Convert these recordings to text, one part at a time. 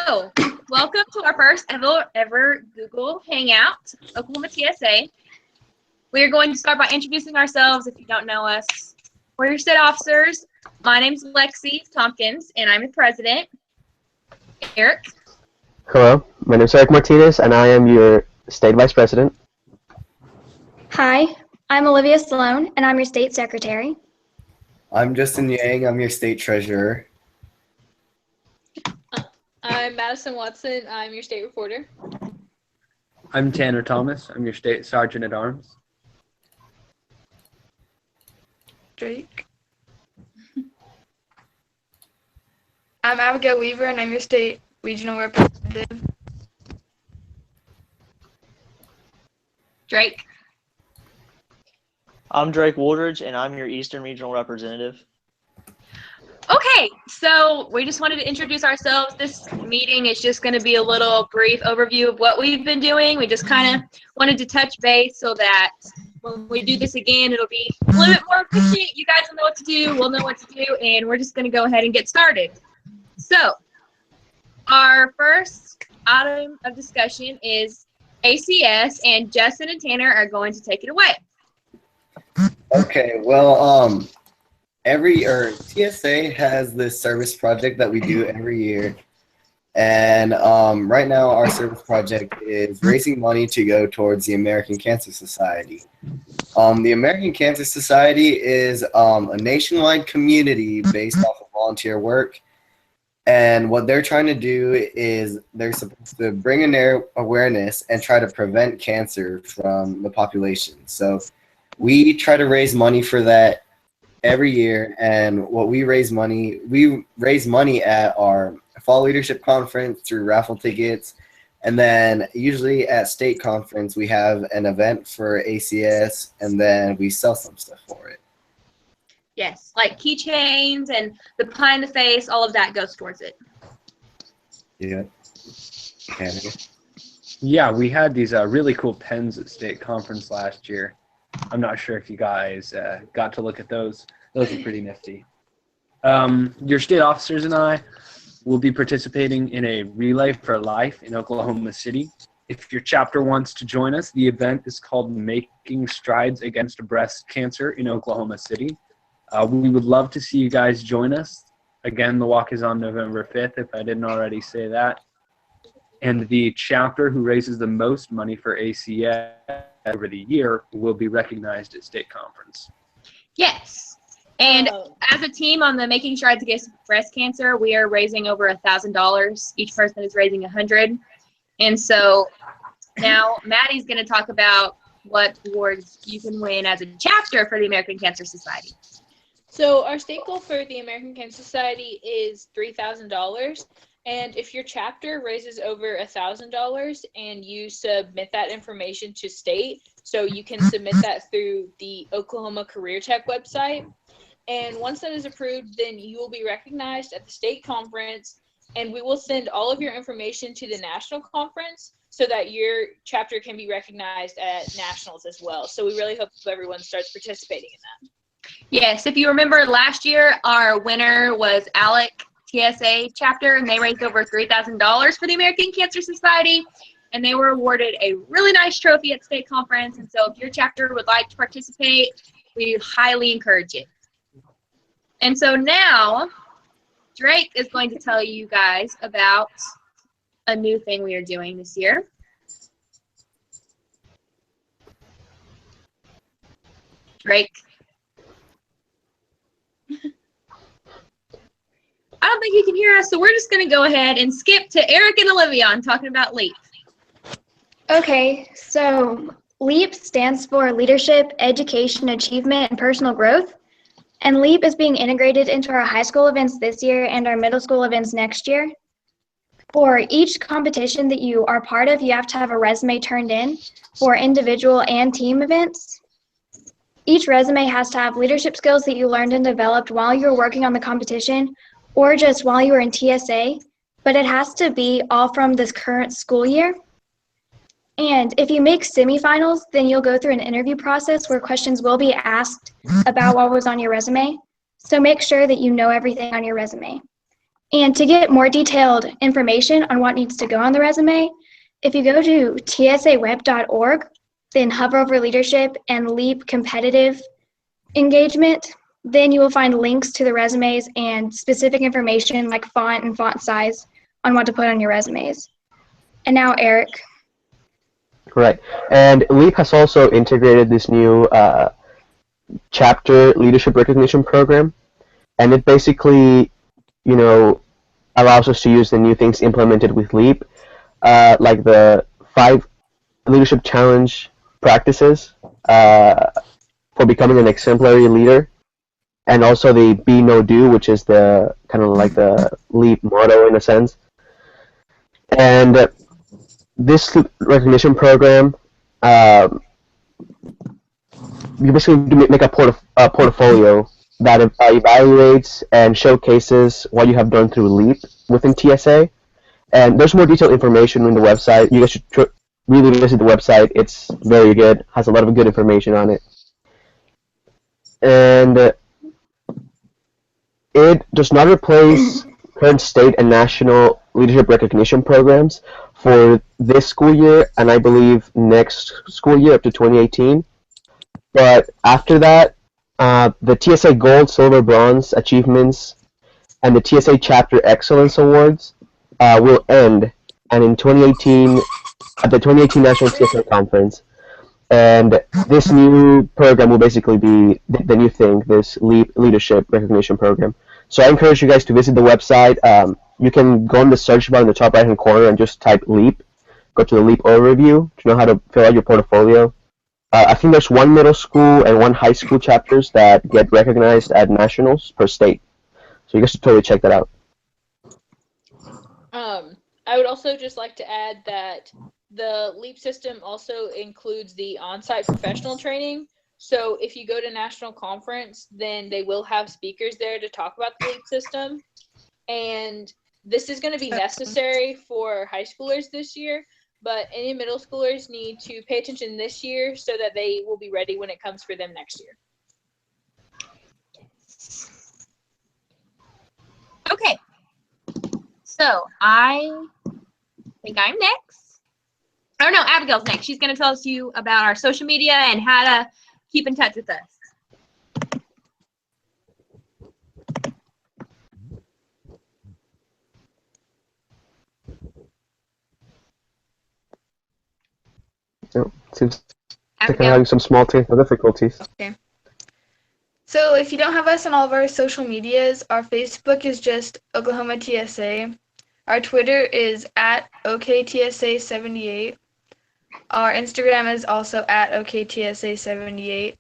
So, welcome to our first ever Google Hangout, Oklahoma TSA. We are going to start by introducing ourselves if you don't know us. We're your state officers. My name's Lexi Tompkins, and I'm the president. Eric. Hello, my name is Eric Martinez, and I am your state vice president. Hi, I'm Olivia Sloan, and I'm your state secretary. I'm Justin Yang. I'm your state treasurer. I'm Madison Watson. I'm your state reporter. I'm Tanner Thomas. I'm your state sergeant at arms. Drake. I'm Abigail Weaver, and I'm your state regional representative. Drake. I'm Drake Woolridge, and I'm your Eastern Regional Representative. Okay, so we just wanted to introduce ourselves. This meeting is just going to be a little brief overview of what we've been doing. We just kind of wanted to touch base so that when we do this again, it'll be a little bit more efficient. You guys will know what to do, we'll know what to do, and we're just going to go ahead and get started. So, our first item of discussion is ACS, and Justin and Tanner are going to take it away. Okay, well, TSA has this service project that we do every year, and right now our service project is raising money to go towards the American Cancer Society. The American Cancer Society is a nationwide community based off of volunteer work, and what they're trying to do is they're supposed to bring in awareness and try to prevent cancer from the population. So we try to raise money for that every year, and we raise money at our fall leadership conference through raffle tickets, and then usually at state conference we have an event for ACS, and then we sell some stuff for it. Yes, like keychains and the pie in the face, all of that goes towards it. Yeah. Yeah, we had these really cool pens at state conference last year. I'm not sure if you guys got to look at those. Those are pretty nifty. Your state officers and I will be participating in a Relay for Life in Oklahoma City. If your chapter wants to join us, the event is called Making Strides Against Breast Cancer in Oklahoma City. We would love to see you guys join us. Again, the walk is on November 5th, if I didn't already say that. And the chapter who raises the most money for ACS over the year will be recognized at state conference. Yes. And as a team on the Making Strides Against Breast Cancer, we are raising over $1,000. Each person is raising $100. And so now Maddie's going to talk about what awards you can win as a chapter for the American Cancer Society. So our state goal for the American Cancer Society is $3,000. And if your chapter raises over $1,000 and you submit that information to state, so you can submit that through the Oklahoma Career Tech website. And once that is approved, then you will be recognized at the state conference, and we will send all of your information to the national conference so that your chapter can be recognized at nationals as well. So we really hope everyone starts participating in that. Yes, if you remember last year, our winner was Alec TSA chapter, and they raised over $3,000 for the American Cancer Society, and they were awarded a really nice trophy at state conference. And so if your chapter would like to participate, we highly encourage it. And so now Drake is going to tell you guys about a new thing we are doing this year. Drake. I don't think you can hear us, so we're just going to go ahead and skip to Eric and Olivia on talking about LEAP. Okay, so LEAP stands for Leadership, Education, Achievement, and Personal Growth. And LEAP is being integrated into our high school events this year and our middle school events next year. For each competition that you are part of, you have to have a resume turned in for individual and team events. Each resume has to have leadership skills that you learned and developed while you were working on the competition or just while you were in TSA, but it has to be all from this current school year. And if you make semifinals, then you'll go through an interview process where questions will be asked about what was on your resume. So make sure that you know everything on your resume. And to get more detailed information on what needs to go on the resume, if you go to tsaweb.org, then hover over leadership and LEAP competitive engagement, then you will find links to the resumes and specific information like font and font size on what to put on your resumes. And now Eric. Right. And LEAP has also integrated this new chapter leadership recognition program. And it basically, allows us to use the new things implemented with LEAP, like the 5 leadership challenge practices for becoming an exemplary leader, and also the be no do, which is the kind of like the LEAP motto in a sense. And this recognition program, you basically make a portfolio that evaluates and showcases what you have done through LEAP within TSA. And there's more detailed information on the website. You guys should really visit the website. It's very good. Has a lot of good information on it. And it does not replace current state and national leadership recognition programs for this school year, and I believe next school year up to 2018. But after that, the TSA Gold, Silver, Bronze achievements and the TSA Chapter Excellence Awards will end, and in 2018, at the 2018 National TSA Conference. And this new program will basically be the new thing, this leadership recognition program. So I encourage you guys to visit the website. You can go on the search bar in the top right-hand corner and just type LEAP. Go to the LEAP overview to know how to fill out your portfolio. I think there's 1 middle school and 1 high school chapters that get recognized at nationals per state. So you guys should totally check that out. I would also just like to add that the LEAP system also includes the on-site professional training. So if you go to national conference, then they will have speakers there to talk about the LEAP system. And this is going to be necessary for high schoolers this year, but any middle schoolers need to pay attention this year so that they will be ready when it comes for them next year. Okay. So I think I'm next. Oh no, Abigail's next. She's going to tell us you about our social media and how to keep in touch with us. So, seems like I'm Abigail. having some small technical difficulties. Okay. So if you don't have us on all of our social medias, our Facebook is just Oklahoma TSA. Our Twitter is at OKTSA 78. Our Instagram is also at OKTSA 78.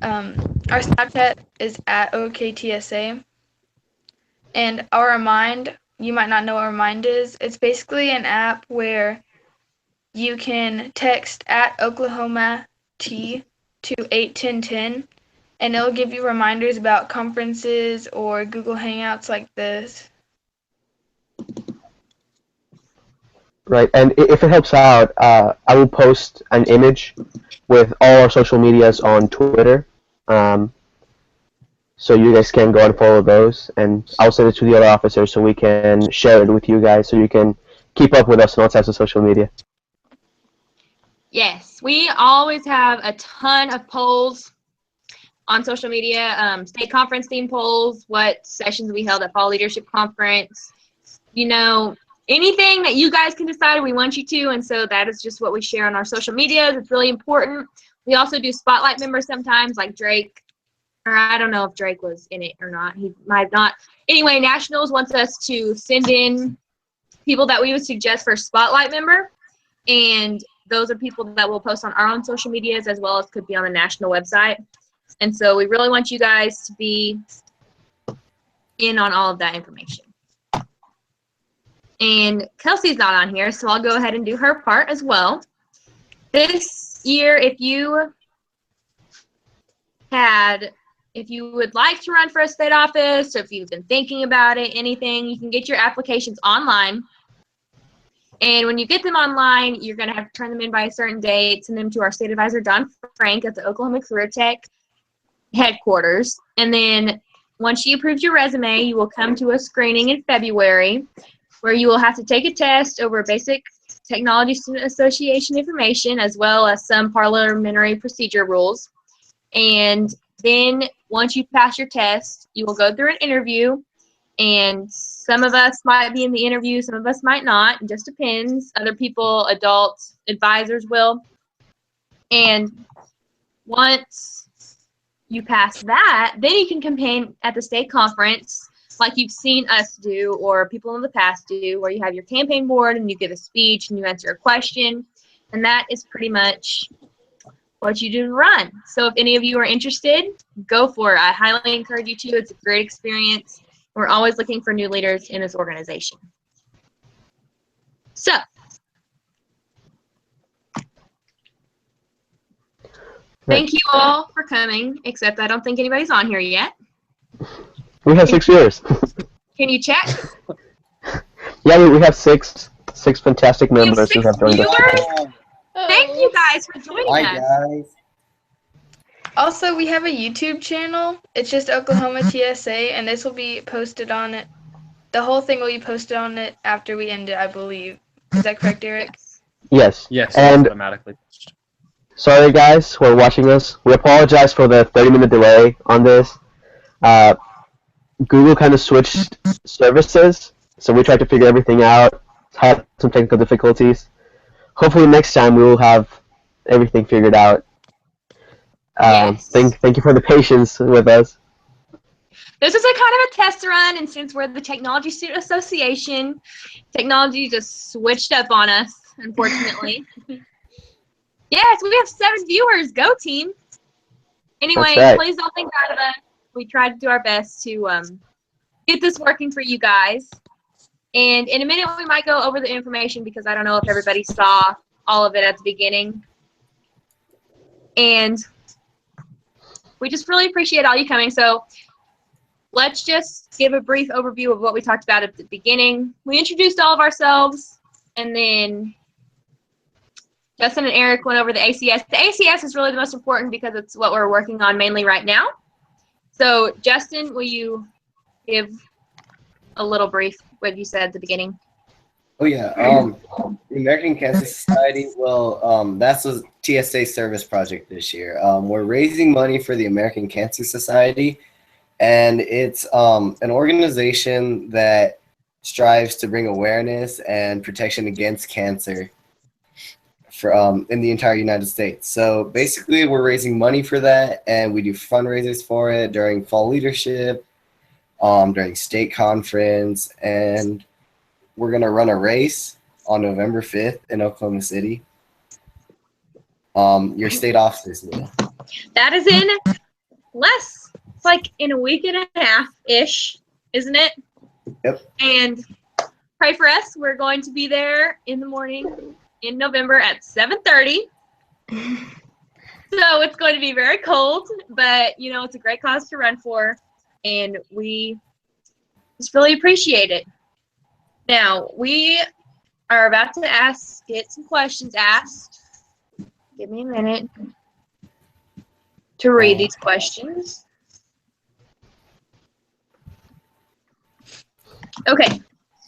Our Snapchat is at OKTSA. And our Remind, you might not know what Remind is. It's basically an app where you can text at Oklahoma T to 81010, and it'll give you reminders about conferences or Google Hangouts like this. Right, and if it helps out, I will post an image with all our social medias on Twitter, so you guys can go and follow those, and I'll send it to the other officers so we can share it with you guys so you can keep up with us on all types of social media. Yes, we always have a ton of polls on social media, state conference theme polls, what sessions we held at Fall Leadership Conference, anything that you guys can decide we want you to, and so that is just what we share on our social medias. It's really important. We also do spotlight members sometimes, like Drake, or I don't know if Drake was in it or not. He might not. Anyway, Nationals wants us to send in people that we would suggest for spotlight member, and those are people that we'll post on our own social medias as well as could be on the national website. And so we really want you guys to be in on all of that information. And Kelsey's not on here, so I'll go ahead and do her part as well. This year, if you would like to run for a state office, or if you've been thinking about it, anything, you can get your applications online. And when you get them online, you're going to have to turn them in by a certain date, send them to our state advisor, Don Frank, at the Oklahoma Career Tech headquarters. And then once she approves your resume, you will come to a screening in February where you will have to take a test over basic Technology Student Association information as well as some parliamentary procedure rules. And then once you pass your test, you will go through an interview, and some of us might be in the interview, some of us might not. It just depends. Other people, adults, advisors will. And once you pass that, then you can campaign at the state conference like you've seen us do or people in the past do, where you have your campaign board and you give a speech and you answer a question. And that is pretty much what you do to run. So if any of you are interested, go for it. I highly encourage you to. It's a great experience. We're always looking for new leaders in this organization. So, thank you all for coming, except I don't think anybody's on here yet. We have 6 viewers. Can you check? Yeah, we have six fantastic We have members who 6 have joined us. viewers? Thank you guys for joining Hi, us. guys. Also, we have a YouTube channel. It's just Oklahoma TSA, and this will be posted on it. The whole thing will be posted on it after we end it, I believe. Is that correct, Eric? Yes. Yes, And automatically. sorry, guys, who are watching us. We apologize for the 30-minute delay on this. Google kind of switched services, so we tried to figure everything out. Had some technical difficulties. Hopefully next time we will have everything figured out. Yes. Thank you for the patience with us. This is a kind of a test run, and since we're the Technology Student Association, technology just switched up on us, unfortunately. Yes, we have 7 viewers. Go, team. Anyway, That's right. please don't think bad of us. We tried to do our best to get this working for you guys. And in a minute, we might go over the information because I don't know if everybody saw all of it at the beginning. And we just really appreciate all you coming. So let's just give a brief overview of what we talked about at the beginning. We introduced all of ourselves, and then Justin and Eric went over the ACS. The ACS is really the most important because it's what we're working on mainly right now. So Justin, will you give a little brief what you said at the beginning? Oh yeah, the American Cancer Society. Well, that's a TSA service project this year. We're raising money for the American Cancer Society, and it's an organization that strives to bring awareness and protection against cancer for in the entire United States. So basically, we're raising money for that, and we do fundraisers for it during fall leadership, during state conference, and we're going to run a race on November 5th in Oklahoma City. Your state officers will. That is in less, it's like in a week and a half-ish, isn't it? Yep. And pray for us. We're going to be there in the morning in November at 7:30. So it's going to be very cold, but, you know, it's a great cause to run for, and we just really appreciate it. Now, we are about to get some questions asked. Give me a minute to read these questions. Okay,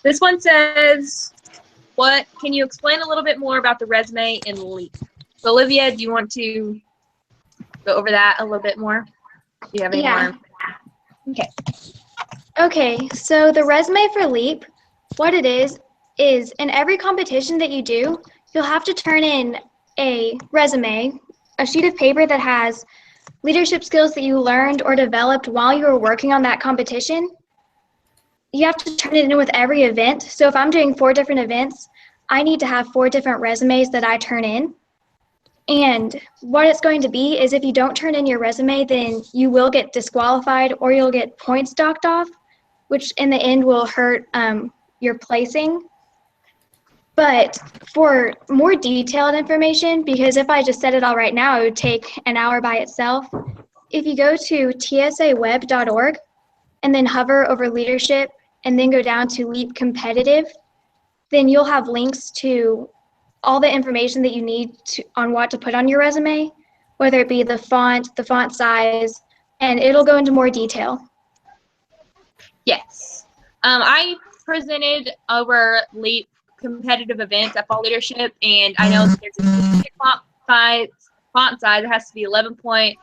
this one says, can you explain a little bit more about the resume and LEAP? So, Olivia, do you want to go over that a little bit more? Do you have any more? Okay. Okay, so the resume for LEAP, what it is in every competition that you do, you'll have to turn in a resume, a sheet of paper that has leadership skills that you learned or developed while you were working on that competition. You have to turn it in with every event. So if I'm doing 4 different events, I need to have 4 different resumes that I turn in. And what it's going to be is if you don't turn in your resume, then you will get disqualified or you'll get points docked off, which in the end will hurt your placing. But for more detailed information, because if I just said it all right now, it would take an hour by itself. If you go to tsaweb.org and then hover over leadership and then go down to LEAP competitive, then you'll have links to all the information that you need on what to put on your resume, whether it be the font size, and it'll go into more detail. Yes. I presented over LEAP competitive events at Fall Leadership, and I know that there's a specific font size. It has to be 11-point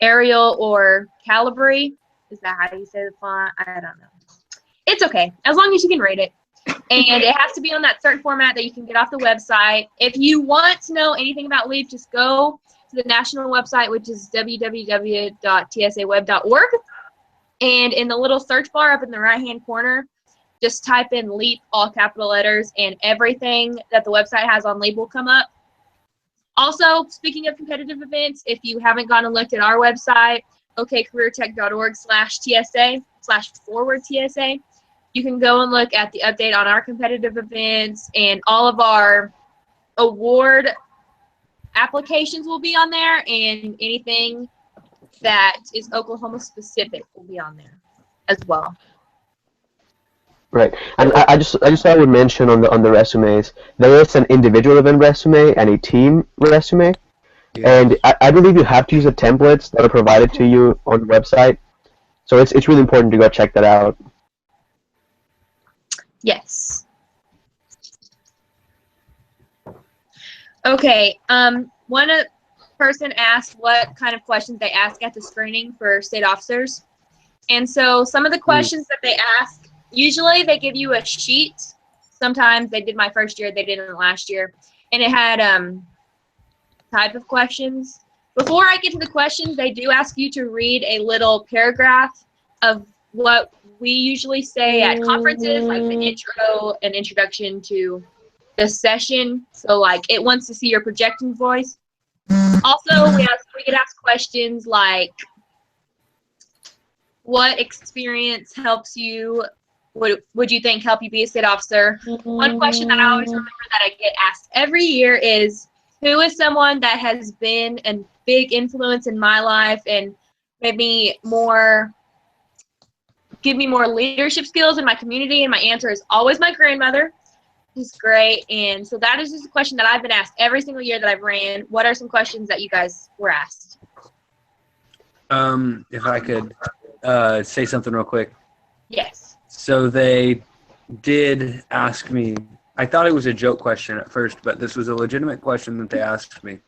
Arial or Calibri. Is that how you say the font? I don't know. It's okay, as long as you can read it. And it has to be on that certain format that you can get off the website. If you want to know anything about LEAP, just go to the national website, which is www.tsaweb.org. And in the little search bar up in the right-hand corner, just type in LEAP, all capital letters, and everything that the website has on LEAP will come up. Also, speaking of competitive events, if you haven't gone and looked at our website, okcareertech.org/TSA/TSA, you can go and look at the update on our competitive events, and all of our award applications will be on there, and anything that is Oklahoma specific will be on there as well. Right, and I just thought I would mention on the resumes, there is an individual event resume and a team resume, and I believe you have to use the templates that are provided to you on the website, so it's really important to go check that out. Yes. Okay. One person asked what kind of questions they ask at the screening for state officers, and so some of the questions that they ask, usually they give you a sheet. Sometimes they did my first year, they didn't last year, and it had type of questions. Before I get to the questions, they do ask you to read a little paragraph of what we usually say at conferences, like the intro and introduction to the session. So like it wants to see your projecting voice. Also, we get asked questions like, what experience helps you, would you think help you be a state officer? One question that I always remember that I get asked every year is, who is someone that has been a big influence in my life and made me give me more leadership skills in my community? And my answer is always my grandmother. She's great. And so that is just a question that I've been asked every single year that I've ran. What are some questions that you guys were asked? If I could say something real quick. Yes. So they did ask me, I thought it was a joke question at first, but this was a legitimate question that they asked me.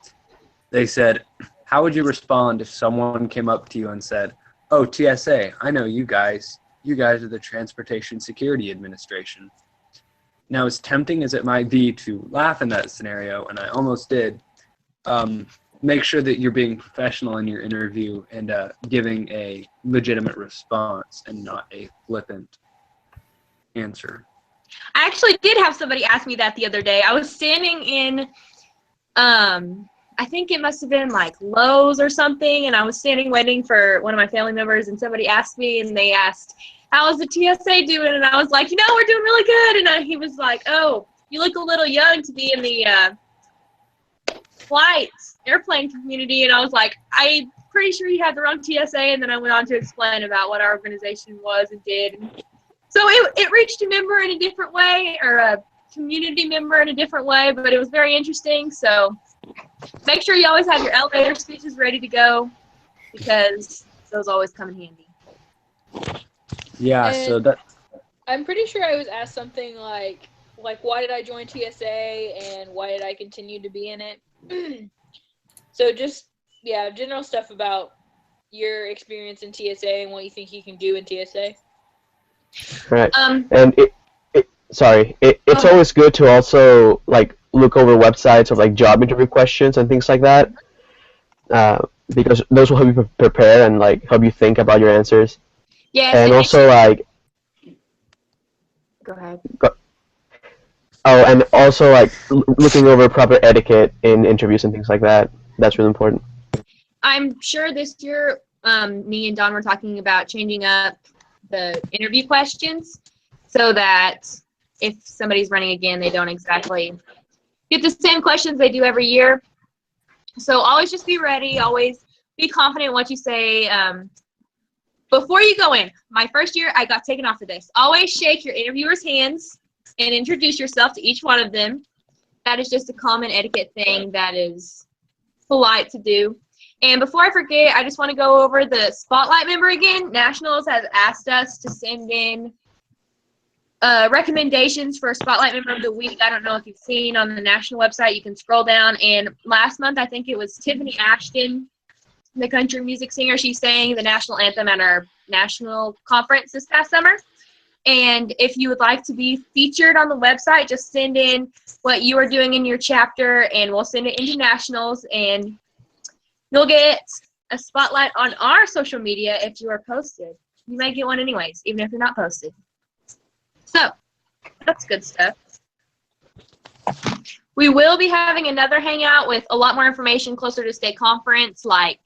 They said, how would you respond if someone came up to you and said, oh, TSA, I know you guys. You guys are the Transportation Security Administration. Now, as tempting as it might be to laugh in that scenario, and I almost did, make sure that you're being professional in your interview and giving a legitimate response and not a flippant answer. I actually did have somebody ask me that the other day. I was standing in, I think it must have been like Lowe's or something, and I was standing waiting for one of my family members, and somebody asked me, and they asked, how is the TSA doing? And I was like, we're doing really good. And he was like, oh, you look a little young to be in the airplane community. And I was like, I'm pretty sure you had the wrong TSA. And then I went on to explain about what our organization was and did. So it reached a member in a different way, or a community member in a different way, but it was very interesting. So make sure you always have your elevator speeches ready to go, because those always come in handy. Yeah, And so that I'm pretty sure I was asked something like why did I join TSA and why did I continue to be in it? So just general stuff about your experience in TSA and what you think you can do in TSA. Right. And it's always good to also like look over websites of like job interview questions and things like that, because those will help you prepare and like help you think about your answers. Yes. And also like. Go ahead. Oh, and also like looking over proper etiquette in interviews and things like that. That's really important. I'm sure this year, me and Don were talking about changing up the interview questions so that if somebody's running again, they don't exactly get the same questions they do every year. So always just be ready. Always be confident in what you say. Before you go in, my first year, I got taken off of this. Always shake your interviewer's hands and introduce yourself to each one of them. That is just a common etiquette thing that is polite to do. And before I forget, I just want to go over the Spotlight member again. Nationals has asked us to send in recommendations for Spotlight Member of the Week. I don't know if you've seen on the national website. You can scroll down. And last month, I think it was Tiffany Ashton, the country music singer. She sang the national anthem at our national conference this past summer. And if you would like to be featured on the website, just send in what you are doing in your chapter, and we'll send it into nationals. And you'll get a spotlight on our social media if you are posted. You might get one anyways, even if you're not posted. So, that's good stuff. We will be having another hangout with a lot more information closer to state conference, like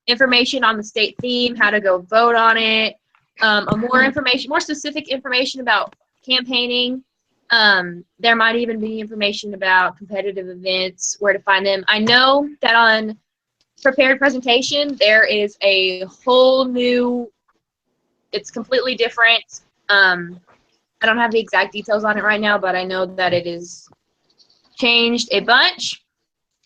information on the state theme, how to go vote on it, more specific information about campaigning. There might even be information about competitive events, where to find them. I know that on Prepared Presentation, there is a whole new, it's completely different. I don't have the exact details on it right now, but I know that it is changed a bunch.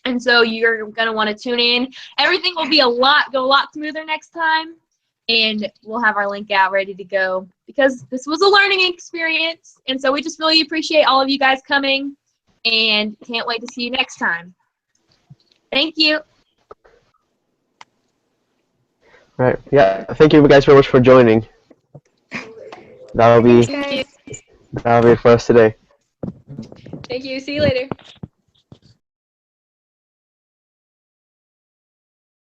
And so you're going to want to tune in. Everything will be go a lot smoother next time. And we'll have our link out ready to go because this was a learning experience. And so we just really appreciate all of you guys coming and can't wait to see you next time. Thank you. Right. Yeah. Thank you guys very much for joining. That'll be it for us today. Thank you. See you later.